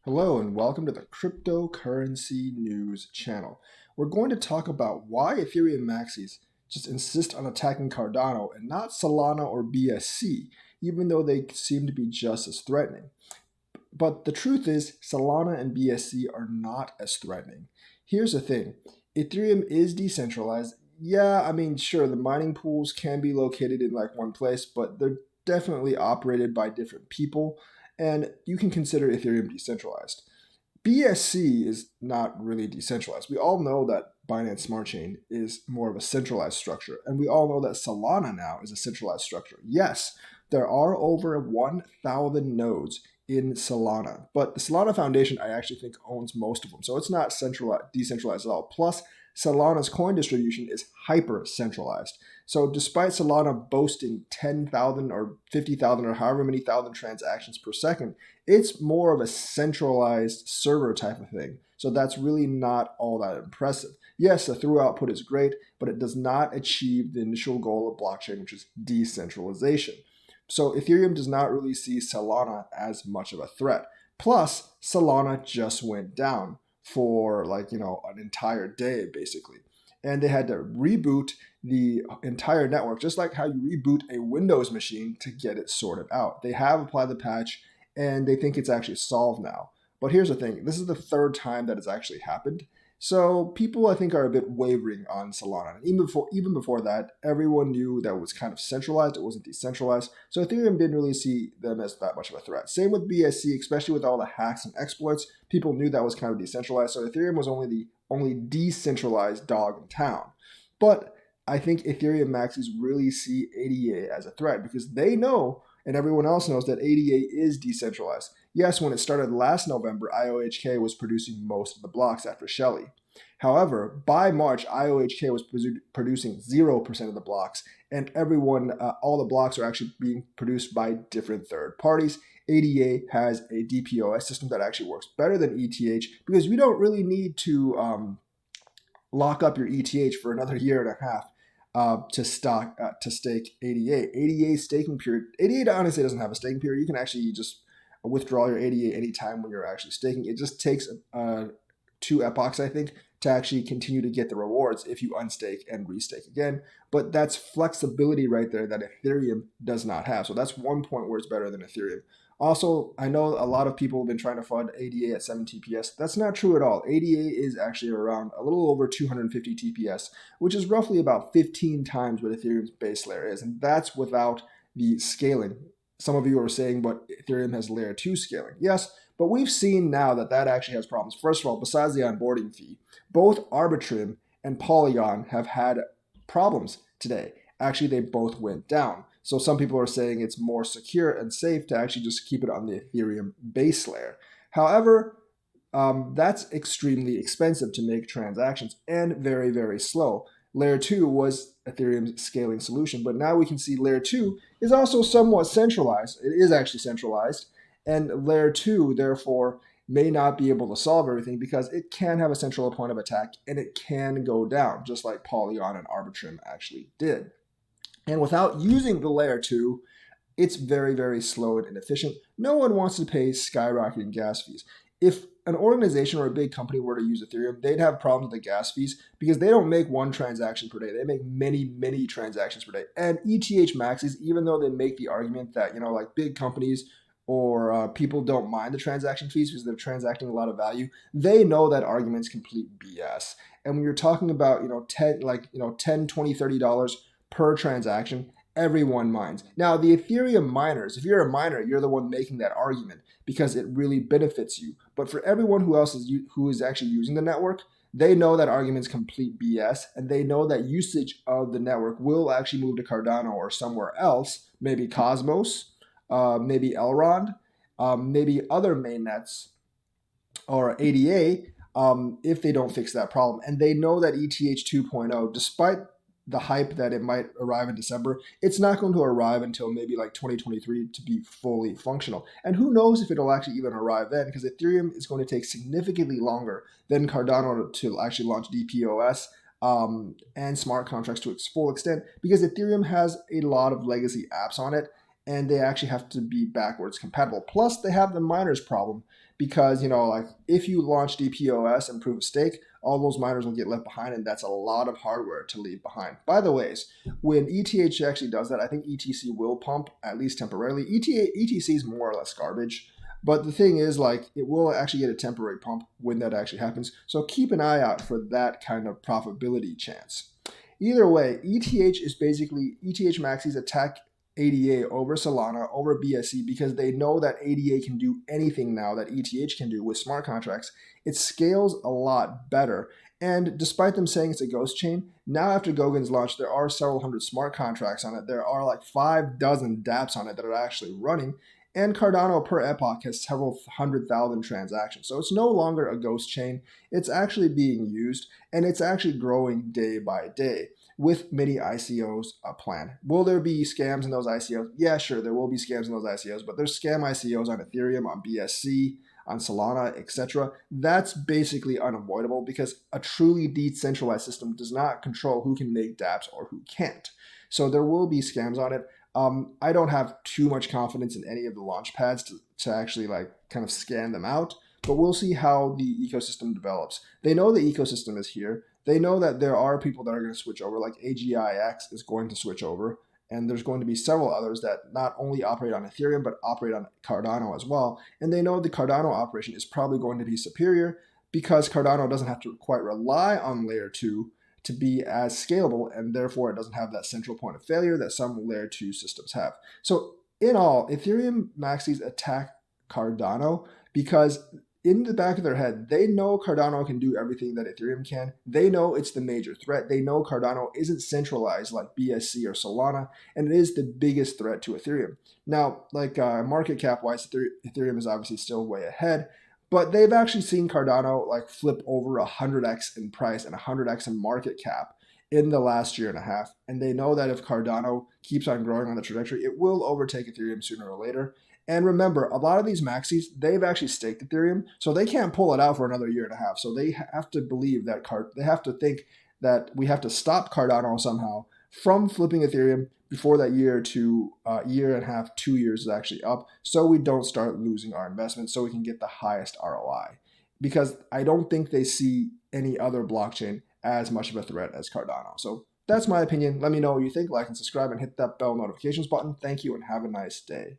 Hello and welcome to the Cryptocurrency News channel. We're going to talk about why Ethereum Maxies just insist on attacking Cardano and not Solana or BSC, even though they seem to be just as threatening. But the truth is, Solana and BSC are not as threatening. Here's the thing, Ethereum is decentralized. Yeah, I mean, sure, the mining pools can be located in like one place, but they're definitely operated by different people, and you can consider Ethereum decentralized. BSC is not really decentralized. We all know that Binance Smart Chain is more of a centralized structure, and we all know that Solana now is a centralized structure. Yes, there are over 1,000 nodes in Solana, but the Solana Foundation, I actually think, owns most of them, so it's not centralized, decentralized at all. Plus, Solana's coin distribution is hyper centralized. So, despite Solana boasting 10,000 or 50,000 or however many thousand transactions per second, it's more of a centralized server type of thing. So that's really not all that impressive. Yes, the through output is great, but it does not achieve the initial goal of blockchain, which is decentralization. So Ethereum does not really see Solana as much of a threat. Plus, Solana just went down for an entire day basically. And they had to reboot the entire network, just like how you reboot a Windows machine to get it sorted out. They have applied the patch and they think it's actually solved now. But here's the thing, this is the third time that it's actually happened. So people, I think, are a bit wavering on Solana. And even before that, everyone knew that it was kind of centralized. It wasn't decentralized. So Ethereum didn't really see them as that much of a threat. Same with BSC, especially with all the hacks and exploits. People knew that was kind of decentralized. So Ethereum was only the only decentralized dog in town. But I think Ethereum Maxies really see ADA as a threat because they know, and everyone else knows, that ADA is decentralized. Yes, when it started last November, IOHK was producing most of the blocks after Shelley. However, by March, IOHK was producing 0% of the blocks, and all the blocks are actually being produced by different third parties. ADA has a DPoS system that actually works better than ETH because we don't really need to lock up your ETH for another year and a half to stake ADA. ADA staking period. ADA honestly doesn't have a staking period. You can actually just withdraw your ADA anytime when you're actually staking. It just takes 2 epochs, I think, to actually continue to get the rewards if you unstake and restake again. But that's flexibility right there that Ethereum does not have. So that's one point where it's better than Ethereum. Also, I know a lot of people have been trying to fund ADA at 7 TPS. That's not true at all. ADA is actually around a little over 250 TPS, which is roughly about 15 times what Ethereum's base layer is. And that's without the scaling. Some of you are saying, but Ethereum has layer 2 scaling. Yes, but we've seen now that that actually has problems. First of all, besides the onboarding fee, both Arbitrum and Polygon have had problems today. Actually, they both went down. So some people are saying it's more secure and safe to actually just keep it on the Ethereum base layer. However, that's extremely expensive to make transactions and very, very slow. Layer 2 was Ethereum's scaling solution, but now we can see Layer 2 is also somewhat centralized. It is actually centralized, and Layer 2, therefore, may not be able to solve everything because it can have a central point of attack and it can go down, just like Polygon and Arbitrum actually did. And without using the Layer 2, it's very, very slow and inefficient. No one wants to pay skyrocketing gas fees. If an organization or a big company were to use Ethereum, they'd have problems with the gas fees because they don't make one transaction per day. They make many, many transactions per day. And ETH Maxies, even though they make the argument that, like big companies or people don't mind the transaction fees because they're transacting a lot of value, they know that argument's complete BS. And when you're talking about, 10, 20, $30 per transaction, everyone minds. Now, the Ethereum miners, if you're a miner, you're the one making that argument because it really benefits you. But for everyone who is actually using the network, they know that argument's complete BS, and they know that usage of the network will actually move to Cardano or somewhere else, maybe Cosmos, maybe Elrond, maybe other mainnets or ADA, if they don't fix that problem. And they know that ETH 2.0, despite the hype that it might arrive in December, it's not going to arrive until maybe like 2023 to be fully functional. And who knows if it'll actually even arrive then, because Ethereum is going to take significantly longer than Cardano to actually launch DPoS and smart contracts to its full extent, because Ethereum has a lot of legacy apps on it and they actually have to be backwards compatible. Plus, they have the miners problem because, like if you launch DPoS and proof of stake, all those miners will get left behind, and that's a lot of hardware to leave behind. By the ways, when ETH actually does that, I think ETC will pump, at least temporarily. ETC is more or less garbage. But the thing is, like, it will actually get a temporary pump when that actually happens. So keep an eye out for that kind of profitability chance. Either way, ETH is basically ETH Maxies attack ADA over Solana, over BSC, because they know that ADA can do anything now that ETH can do with smart contracts. It scales a lot better. And despite them saying it's a ghost chain, now after Goggon's launch, there are several hundred smart contracts on it. There are like 5 dozen dApps on it that are actually running. And Cardano per epoch has several 100,000 transactions. So it's no longer a ghost chain. It's actually being used, and it's actually growing day by day with many ICOs planned. Will there be scams in those ICOs? Yeah, sure, there will be scams in those ICOs, but there's scam ICOs on Ethereum, on BSC, on Solana, etc. That's basically unavoidable because a truly decentralized system does not control who can make dApps or who can't. So there will be scams on it. I don't have too much confidence in any of the launch pads to actually like kind of scan them out, but we'll see how the ecosystem develops. They know the ecosystem is here. They know that there are people that are going to switch over, like AGIX is going to switch over, and there's going to be several others that not only operate on Ethereum, but operate on Cardano as well. And they know the Cardano operation is probably going to be superior because Cardano doesn't have to quite rely on layer 2 to be as scalable, and therefore it doesn't have that central point of failure that some layer 2 systems have. So in all, Ethereum Maxies attack Cardano because in the back of their head, they know Cardano can do everything that Ethereum can. They know it's the major threat. They know Cardano isn't centralized like BSC or Solana, and it is the biggest threat to Ethereum. Now, like market cap wise, Ethereum is obviously still way ahead, but they've actually seen Cardano like flip over 100x in price and 100x in market cap in the last year and a half. And they know that if Cardano keeps on growing on the trajectory, it will overtake Ethereum sooner or later. And remember, a lot of these maxis, they've actually staked Ethereum, so they can't pull it out for another year and a half. So they have to believe that they have to think that we have to stop Cardano somehow from flipping Ethereum before that year and a half, 2 years is actually up, so we don't start losing our investment, so we can get the highest ROI. Because I don't think they see any other blockchain as much of a threat as Cardano. So that's my opinion. Let me know what you think. Like and subscribe and hit that bell notifications button. Thank you and have a nice day.